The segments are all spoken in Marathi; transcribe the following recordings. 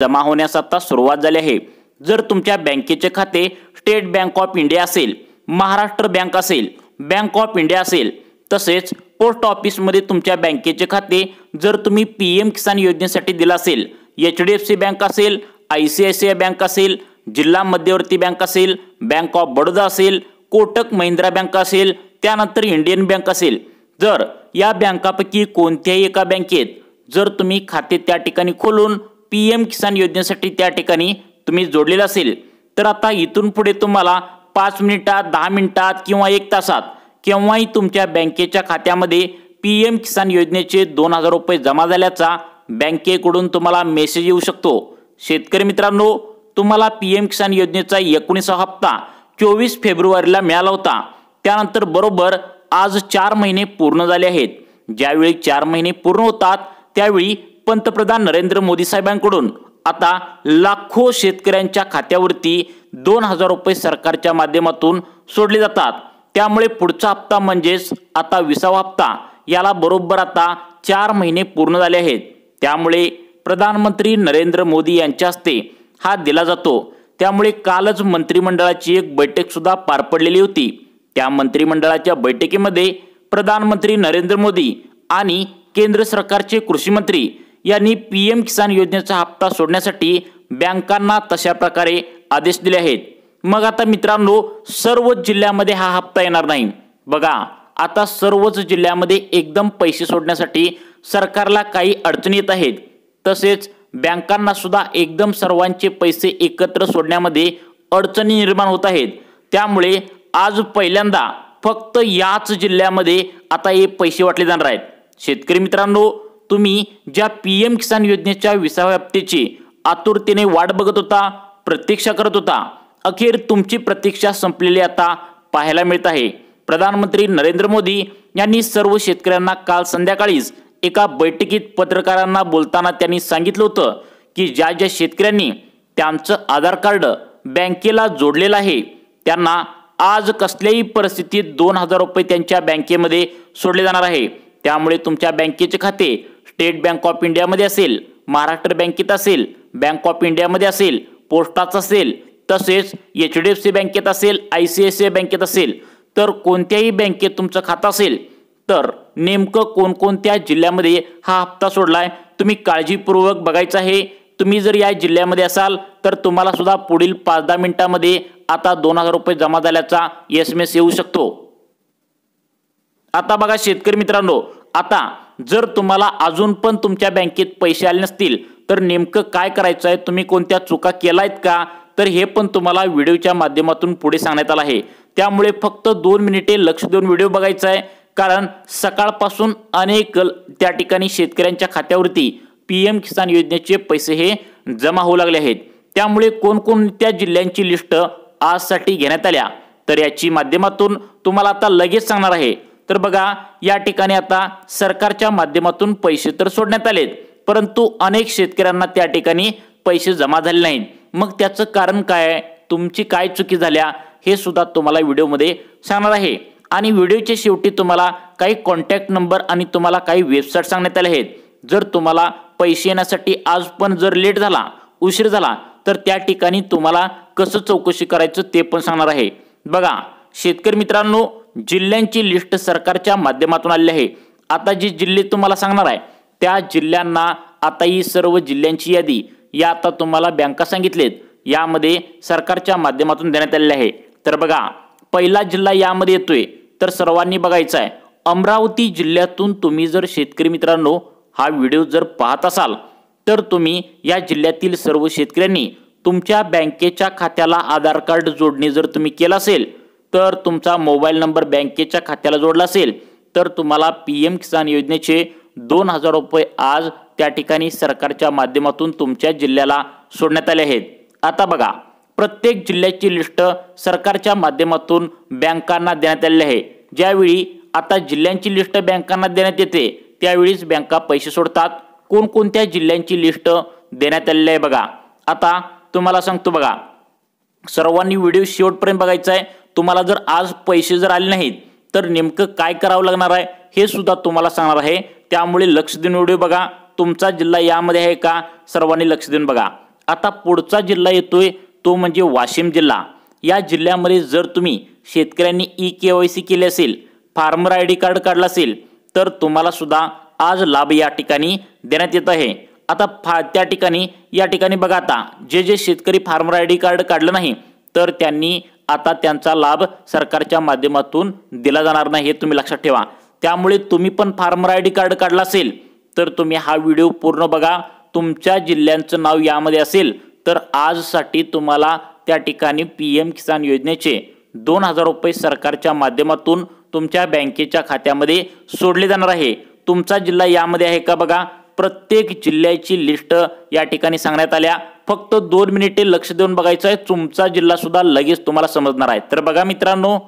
जमा होण्यास आता सुरुवात झाली आहे। जर तुमच्या बँकेचे खाते स्टेट बँक ऑफ इंडिया असेल, महाराष्ट्र बँक असेल, बँक ऑफ इंडिया असेल, तसेच पोस्ट ऑफिसमध्ये तुमच्या बँकेचे खाते जर तुम्ही पीएम किसान योजनेसाठी दिला असेल, एचडीएफसी बँक असेल, आयसीआयसीआय बँक असेल, जिल्हा मध्यवर्ती बँक असेल, बँक ऑफ बडोदा असेल, कोटक महिंद्रा बँक असेल, त्यानंतर इंडियन बँक असेल, जर या बँकापैकी कोणत्याही एका बँकेत जर तुम्ही खाते त्या ठिकाणी खोलून पीएम किसान योजनेसाठी त्या ठिकाणी तुम्ही जोडलेलं असेल, तर आता इथून पुढे तुम्हाला 5 मिनिटात, 10 मिनिटात किंवा 1 तासात केव्हाही तुमच्या बँकेच्या खात्यामध्ये पीएम किसान योजनेचे 2000 रुपये जमा झाल्याचा बँकेकडून तुम्हाला मेसेज येऊ शकतो। शेतकरी मित्रांनो, तुम्हाला पीएम किसान योजनेचा 19वा हप्ता 24 फेब्रुवारीला मिळाला होता। त्यानंतर बरोबर आज 4 महिने पूर्ण झाले आहेत। ज्यावेळी 4 महिने पूर्ण होतात त्यावेळी पंतप्रधान नरेंद्र मोदी साहेबांकडून आता लाखो शेतकऱ्यांच्या खात्यावरती 2000 रुपये सरकारच्या माध्यमातून सोडले जातात। त्यामुळे पुढचा हप्ता म्हणजेच आता 20वा हप्ता याला बरोबर आता 4 महिने पूर्ण झाले आहेत। त्यामुळे प्रधानमंत्री नरेंद्र मोदी यांच्या हस्ते हा दिला जातो। त्यामुळे कालच मंत्रिमंडळाची एक बैठक सुद्धा पार पडलेली होती। त्या मंत्रिमंडळाच्या बैठकीमध्ये प्रधानमंत्री नरेंद्र मोदी आणि केंद्र सरकारचे कृषी मंत्री यांनी पीएम किसान योजनेचा हप्ता सोडण्यासाठी बँकांना तशा प्रकारे आदेश दिले आहेत। मग आता मित्रांनो, सर्वच जिल्ह्यामध्ये हा हप्ता येणार नाही। बघा, आता सर्वच जिल्ह्यामध्ये एकदम पैसे सोडण्यासाठी सरकारला काही अडचणी येत आहेत। तसेच बँकांना सुद्धा एकदम सर्वांचे पैसे एकत्र सोडण्यामध्ये अडचणी निर्माण होत आहेत। त्यामुळे आज पहिल्यांदा फक्त याच जिल्ह्यामध्ये आता हे पैसे वाटले जाणार आहेत। शेतकरी मित्रांनो, तुम्ही ज्या पीएम किसान योजनेच्या 20व्या हप्त्याची आतुरतेने वाट बघत होता, प्रतीक्षा करत होता, अखेर तुमची प्रतीक्षा संपलेली आता पाहायला मिळत आहे। प्रधानमंत्री नरेंद्र मोदी यांनी सर्व शेतकऱ्यांना काल संध्याकाळीच एका बैठकीत पत्रकारांना बोलताना त्यांनी सांगितलं होतं की ज्या ज्या शेतकऱ्यांनी त्यांचं आधार कार्ड बँकेला जोडलेलं आहे त्यांना आज कसल्याही परिस्थितीत 2000 रुपये त्यांच्या बँकेमध्ये सोडले जाणार आहे। त्यामुळे तुमच्या बँकेचे खाते स्टेट बँक ऑफ इंडियामध्ये असेल, महाराष्ट्र बँकेत असेल, बँक ऑफ इंडियामध्ये असेल, पोस्टाचं असेल, तसेच एचडीएफसी बँकेत असेल, आयसीआयसीआय बँकेत असेल, तर कोणत्याही बँकेत तुमचं खातं असेल तर नेमकं कोणकोणत्या जिल्ह्यामध्ये हा हप्ता सोडलाय तुम्ही काळजीपूर्वक बघायचं आहे। तुम्ही जर या जिल्ह्यामध्ये असाल तर तुम्हाला सुद्धा पुढील 5-10 मिनिटांमध्ये आता 2000 रुपये जमा झाल्याचा एसएमएस येऊ शकतो। आता बघा शेतकरी मित्रांनो, आता जर तुम्हाला अजून पण तुमच्या बँकेत पैसे आले नसतील तर नेमकं काय करायचं आहे, तुम्ही कोणत्या चुका केलायत का, तर हे पण तुम्हाला व्हिडिओच्या माध्यमातून पुढे सांगण्यात आलं आहे। त्यामुळे फक्त 2 मिनिटे लक्ष देऊन व्हिडिओ बघायचा आहे, कारण सकाळपासून अनेक त्या ठिकाणी शेतकऱ्यांच्या खात्यावरती पीएम किसान योजनेचे पैसे हे जमा होऊ लागले आहेत। त्यामुळे कोणकोणत्या जिल्ह्यांची लिस्ट आजसाठी घेण्यात आल्या तर याची माध्यमातून तुम्हाला आता लगेच सांगणार आहे। तर बघा, या ठिकाणी आता सरकारच्या माध्यमातून पैसे तर सोडण्यात आलेत, परंतु अनेक शेतकऱ्यांना त्या ठिकाणी पैसे जमा झाले नाहीत। मग त्याचं कारण काय आहे, तुमची काय चुकी झाल्या हे सुद्धा तुम्हाला व्हिडिओमध्ये सांगणार आहे। आणि व्हिडिओच्या शेवटी तुम्हाला काही कॉन्टॅक्ट नंबर आणि तुम्हाला काही वेबसाईट सांगण्यात आले आहेत। जर तुम्हाला पैसे येण्यासाठी आज पण जर लेट झाला, उशीर झाला, तर त्या ठिकाणी तुम्हाला कसं चौकशी करायचं ते पण सांगणार आहे। बघा शेतकरी मित्रांनो, जिल्ह्यांची लिस्ट सरकारच्या माध्यमातून आलेली आहे। आता जी जिल्हे तुम्हाला सांगणार आहे त्या जिल्ह्यांना आता ही सर्व जिल्ह्यांची यादी या आता तुम्हाला बँका सांगितलेत यामध्ये सरकारच्या माध्यमातून देण्यात आलेले आहे। तर बघा, पहिला जिल्हा यामध्ये येतोय तर सर्वांनी बघायचा आहे अमरावती जिल्ह्यातून। तुम्ही जर शेतकरी मित्रांनो हा व्हिडिओ जर पाहत असाल तर तुम्ही या जिल्ह्यातील सर्व शेतकऱ्यांनी तुमच्या बँकेच्या खात्याला आधार कार्ड जोडणी जर तुम्ही केलं असेल तर तुमचा मोबाईल नंबर बँकेच्या खात्याला जोडला असेल तर तुम्हाला पीएम किसान योजनेचे 2000 रुपये आज त्या ठिकाणी सरकारच्या माध्यमातून तुमच्या जिल्ह्याला सोडण्यात आले आहेत। आता बघा, प्रत्येक जिल्ह्याची लिस्ट सरकारच्या माध्यमातून बँकांना देण्यात आलेली आहे। ज्यावेळी आता जिल्ह्यांची लिस्ट बँकांना देण्यात येते त्यावेळीच बँका पैसे सोडतात। कोणकोणत्या जिल्ह्यांची लिस्ट देण्यात आलेली आहे बघा, आता तुम्हाला सांगतो। बघा, सर्वांनी व्हिडिओ शेवटपर्यंत बघायचा आहे। तुम्हाला जर आज पैसे जर आले नाहीत तर नेमकं काय करावं लागणार आहे हे सुद्धा तुम्हाला सांगणार आहे। त्यामुळे लक्ष देऊन व्हिडिओ बघा। तुमचा जिल्हा यामध्ये आहे का सर्वांनी लक्ष देऊन बघा। आता पुढचा जिल्हा येतोय तो म्हणजे वाशिम जिल्हा। या जिल्ह्यामध्ये जर तुम्ही शेतकऱ्यांनी ई-KYC केले असेल, फार्मर ID कार्ड काढला असेल तर तुम्हाला सुद्धा आज लाभ या ठिकाणी देण्यात येत आहे। आता त्या ठिकाणी या ठिकाणी बघा, आता जे शेतकरी फार्मर ID कार्ड काढलं नाही तर त्यांनी आता त्यांचा लाभ सरकारच्या माध्यमातून दिला जाणार नाही, हे तुम्ही लक्षात ठेवा। त्यामुळे तुम्ही पण फार्मर ID कार्ड काढला असेल तर तुम्ही हा व्हिडिओ पूर्ण बघा। तुमच्या जिल्ह्यांचं नाव यामध्ये असेल तर आजसाठी तुम्हाला त्या ठिकाणी PM किसान योजनेचे 2000 रुपये सरकारच्या माध्यमातून तुमच्या बँकेच्या खात्यामध्ये सोडले जाणार आहे। तुमचा जिल्हा यामध्ये आहे का बघा। प्रत्येक जिल्ह्याची लिस्ट या ठिकाणी सांगण्यात आल्या। फक्त 2 मिनिटे लक्ष देऊन बघायचं आहे, तुमचा जिल्हा सुद्धा लगेच तुम्हाला समजणार आहे। तर बघा मित्रांनो,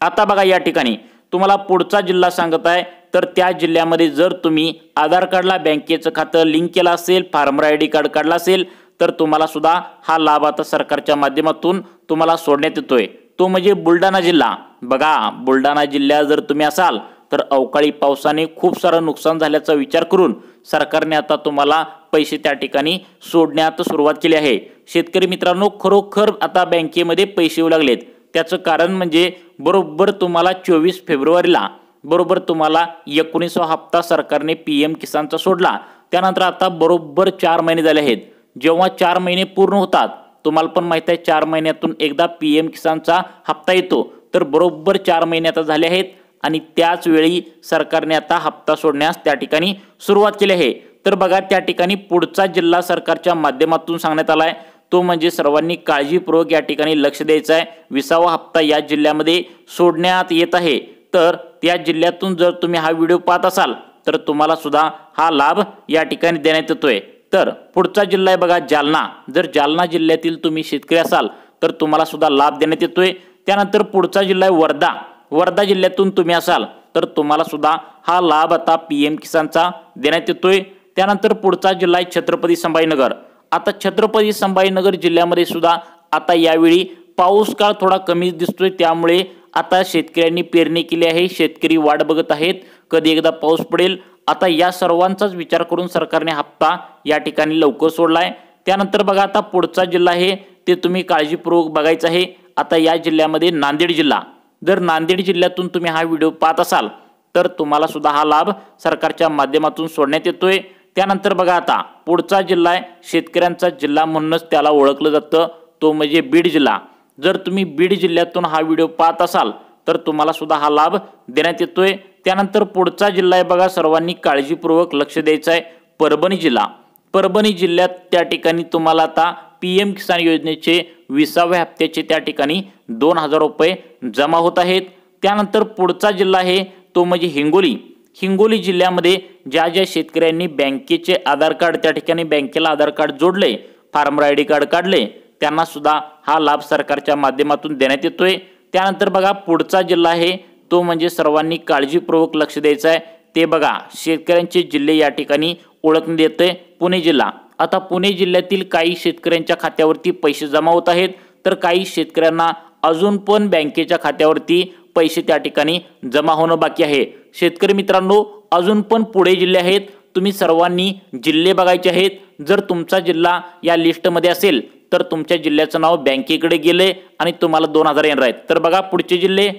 आता बघा या ठिकाणी तुम्हाला पुढचा जिल्हा सांगत आहे। तर त्या जिल्ह्यामध्ये जर तुम्ही आधार कार्डला बँकेचं खातं लिंक केलं असेल, फार्मर ID कार्ड काढला असेल तर तुम्हाला सुद्धा हा लाभ आता सरकारच्या माध्यमातून तुम्हाला सोडण्यात येतोय, तो म्हणजे बुलढाणा जिल्हा। बघा, बुलढाणा जिल्ह्यात जर तुम्ही असाल तर अवकाळी पावसाने खूप सारं नुकसान झाल्याचा विचार करून सरकारने आता तुम्हाला पैसे त्या ठिकाणी सोडण्यात सुरुवात केली आहे। शेतकरी मित्रांनो, खरोखर आता बँकेमध्ये पैसे येऊ लागलेत। त्याचं कारण म्हणजे बरोबर तुम्हाला 24 फेब्रुवारीला बरोबर तुम्हाला 19वा हप्ता सरकारने PM किसानचा सोडला। त्यानंतर आता बरोबर 4 महिने झाले आहेत। जेव्हा 4 महिने पूर्ण होतात, तुम्हाला पण माहित आहे 4 महिन्यातून एकदा PM किसानचा हप्ता येतो, तर बरोबर 4 महिने आता झाले आहेत आणि त्याच वेळी सरकारने आता हप्ता सोडण्यास त्या ठिकाणी सुरुवात केली आहे। तर बघा, त्या ठिकाणी पुढचा जिल्हा सरकारच्या माध्यमातून सांगण्यात आलाय, तो म्हणजे सर्वांनी काळजीपूर्वक या ठिकाणी लक्ष द्यायचं आहे। 20वा हप्ता या जिल्ह्यामध्ये सोडण्यात येत आहे। तर त्या जिल्ह्यातून जर तुम्ही हा व्हिडिओ पाहत असाल तर तुम्हाला सुद्धा हा लाभ या ठिकाणी देण्यात येतोय। तर पुढचा जिल्हा आहे बघा जालना। जर जालना जिल्ह्यातील तुम्ही शेतकरी असाल तर तुम्हाला सुद्धा लाभ देण्यात येतोय। त्यानंतर पुढचा जिल्हा आहे वर्धा। वर्धा जिल्ह्यातून तुम्ही असाल तर तुम्हाला सुद्धा हा लाभ आता PM किसानचा देण्यात येतोय। त्यानंतर पुढचा जिल्हा आहे छत्रपती संभाजीनगर। आता छत्रपती संभाजीनगर जिल्ह्यामध्ये सुद्धा आता यावेळी पाऊस काळ थोडा कमी दिसतोय, त्यामुळे आता शेतकऱ्यांनी पेरणी केली आहे। शेतकरी वाट बघत आहेत कधी एकदा पाऊस पडेल। आता या सर्वांचाच विचार करून सरकारने हप्ता या ठिकाणी लवकर सोडलाय। त्यानंतर बघा, आता पुढचा जिल्हा आहे ते तुम्ही काळजीपूर्वक बघायचं आहे। आता या जिल्ह्यामध्ये नांदेड जिल्हा। जर नांदेड जिल्ह्यातून तुम्ही हा व्हिडिओ पाहत असाल तर तुम्हाला सुद्धा हा लाभ सरकारच्या माध्यमातून सोडण्यात येतोय। त्यानंतर बघा, आता पुढचा जिल्हा आहे शेतकऱ्यांचा जिल्हा म्हणूनच त्याला ओळखलं जातं, तो म्हणजे बीड जिल्हा। जर तुम्ही बीड जिल्ह्यातून हा व्हिडिओ पाहत असाल तर तुम्हाला सुद्धा हा लाभ देण्यात येतोय। त्यानंतर पुढचा जिल्हा आहे बघा, सर्वांनी काळजीपूर्वक लक्ष द्यायचं आहे, परभणी जिल्हा। परभणी जिल्ह्यात त्या ठिकाणी तुम्हाला आता PM किसान योजनेचे 20व्या हप्त्याचे त्या ठिकाणी 2000 रुपये जमा होत आहेत। त्यानंतर पुढचा जिल्हा आहे तो म्हणजे हिंगोली। हिंगोली जिल्ह्यामध्ये ज्या शेतकऱ्यांनी बँकेचे आधार कार्ड त्या ठिकाणी बँकेला आधार कार्ड जोडले, फार्मर ID कार्ड काढले, त्यांना सुद्धा हा लाभ सरकारच्या माध्यमातून देण्यात येतोय। त्यानंतर बघा, पुढचा जिल्हा आहे तो म्हणजे सर्वांनी काळजीपूर्वक लक्ष द्यायचं आहे, ते बघा शेतकऱ्यांचे जिल्हे या ठिकाणी ओळखण्यात येते, पुणे जिल्हा। आता पुणे जिल्ह्यातील काही शेतकऱ्यांच्या खात्यावरती पैसे जमा होत आहेत, तर काही शेतकऱ्यांना अजून पण बँकेच्या खात्यावरती पैसे त्या ठिकाणी जमा होणं बाकी आहे। शेतकरी मित्रांनो, अजून पण पुढे जिल्हे आहेत, तुम्ही सर्वांनी जिल्हे बघायचे आहेत। जर तुमचा जिल्हा या लिस्टमध्ये असेल तर तुमच्या जिल्ह्याचं नाव बँकेकडे गेले आणि तुम्हाला 2000 येणार आहेत। तर बघा पुढचे जिल्हे।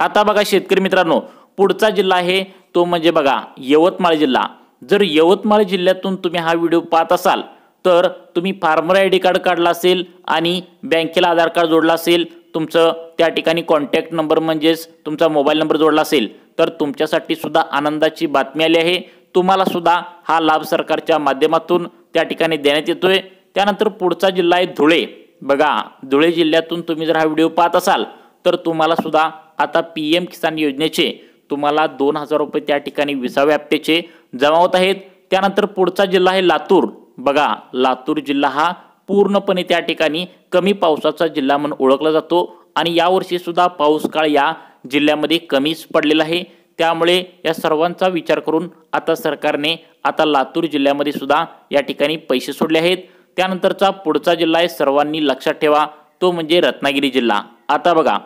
आता बघा शेतकरी मित्रांनो, पुढचा जिल्हा आहे तो म्हणजे बघा यवतमाळ जिल्हा। जर यवतमाळ जिल्ह्यातून तुम्ही हा व्हिडिओ पाहत असाल तर तुम्ही फार्मर ID कार्ड काढला असेल आणि बँकेला आधार कार्ड जोडला असेल, तुमचं त्या ठिकाणी कॉन्टॅक्ट नंबर म्हणजेच तुमचा मोबाईल नंबर जोडला असेल तर तुमच्यासाठी सुद्धा आनंदाची बातमी आली आहे। तुम्हाला सुद्धा हा लाभ सरकारच्या माध्यमातून त्या ठिकाणी देण्यात येतोय। त्यानंतर पुढचा जिल्हा आहे धुळे। बघा, धुळे जिल्ह्यातून तुम्ही जर हा व्हिडिओ पाहत असाल तर तुम्हाला सुद्धा आता PM किसान योजनेचे तुम्हाला 2000 रुपये त्या ठिकाणी 20व्या हप्त्याचे जमा होत आहेत। त्यानंतर पुढचा जिल्हा आहे लातूर। बघा, लातूर जिल्हा हा पूर्णपणे त्या ठिकाणी कमी पावसाचा जिल्हा म्हणून ओळखला जातो आणि यावर्षी सुद्धा पाऊस काळ या जिल्ह्यामध्ये कमीच पडलेला आहे। त्यामुळे या सर्वांचा विचार करून आता सरकारने आता लातूर जिल्ह्यामध्ये सुद्धा या ठिकाणी पैसे सोडले आहेत। त्यानंतरचा पुढचा जिल्हा आहे, सर्वांनी लक्षात ठेवा, तो म्हणजे रत्नागिरी जिल्हा। आता बघा,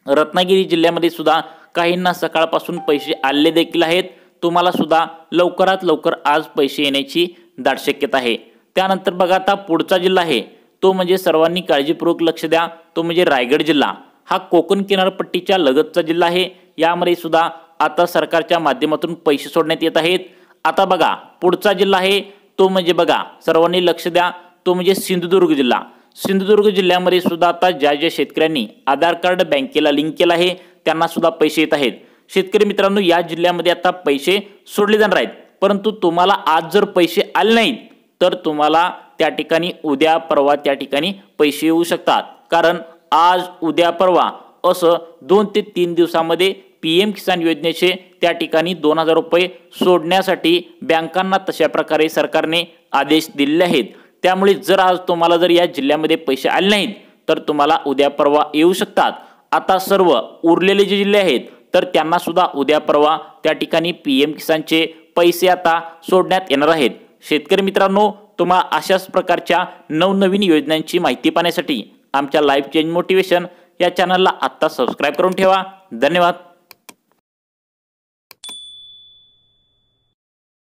रत्नागिरी जिल्ह्यामध्ये सुद्धा काहींना सकाळपासून पैसे आले देखील आहेत, तुम्हाला सुद्धा लवकरात लवकर आज पैसे येण्याची दाट शक्यता आहे। त्यानंतर बघा आता पुढचा जिल्हा आहे तो म्हणजे सर्वांनी काळजीपूर्वक लक्ष द्या, तो म्हणजे रायगड जिल्हा। हा कोकण किनारपट्टीच्या लगतचा जिल्हा आहे। यामध्ये सुद्धा आता सरकारच्या माध्यमातून पैसे सोडण्यात येत आहेत। आता बघा पुढचा जिल्हा आहे तो म्हणजे बघा सर्वांनी लक्ष द्या, तो म्हणजे सिंधुदुर्ग जिल्हा। सिंधुदुर्ग जिल्ह्यामध्ये सुद्धा आता ज्या शेतकऱ्यांनी आधार कार्ड बँकेला लिंक केला आहे त्यांना सुद्धा पैसे येत आहेत। शेतकरी मित्रांनो, या जिल्ह्यामध्ये आता पैसे सोडले जाणार आहेत, परंतु तुम्हाला आज जर पैसे आले नाहीत तर तुम्हाला त्या ठिकाणी उद्या परवा त्या ठिकाणी पैसे येऊ शकतात। कारण आज उद्या परवा असं 2 ते 3 दिवसामध्ये PM किसान योजनेचे त्या ठिकाणी 2000 रुपये सोडण्यासाठी बँकांना तशा प्रकारे सरकारने आदेश दिलेले आहेत। त्यामुळे जर आज तुम्हाला जर या जिल्ह्यामध्ये पैसे आले नाहीत तर तुम्हाला उद्या परवा येऊ शकतात। आता सर्व उरलेले जे जिल्हे आहेत तर त्यांना सुद्धा उद्या परवा त्या ठिकाणी PM किसानचे पैसे आता सोडण्यात येणार आहेत। शेतकरी मित्रांनो, तुम्हाला अशाच प्रकारच्या नवनवीन योजनांची माहिती पाहण्यासाठी आमच्या लाईव्ह चेंज मोटिवेशन या चॅनलला आत्ता सबस्क्राईब करून ठेवा। धन्यवाद।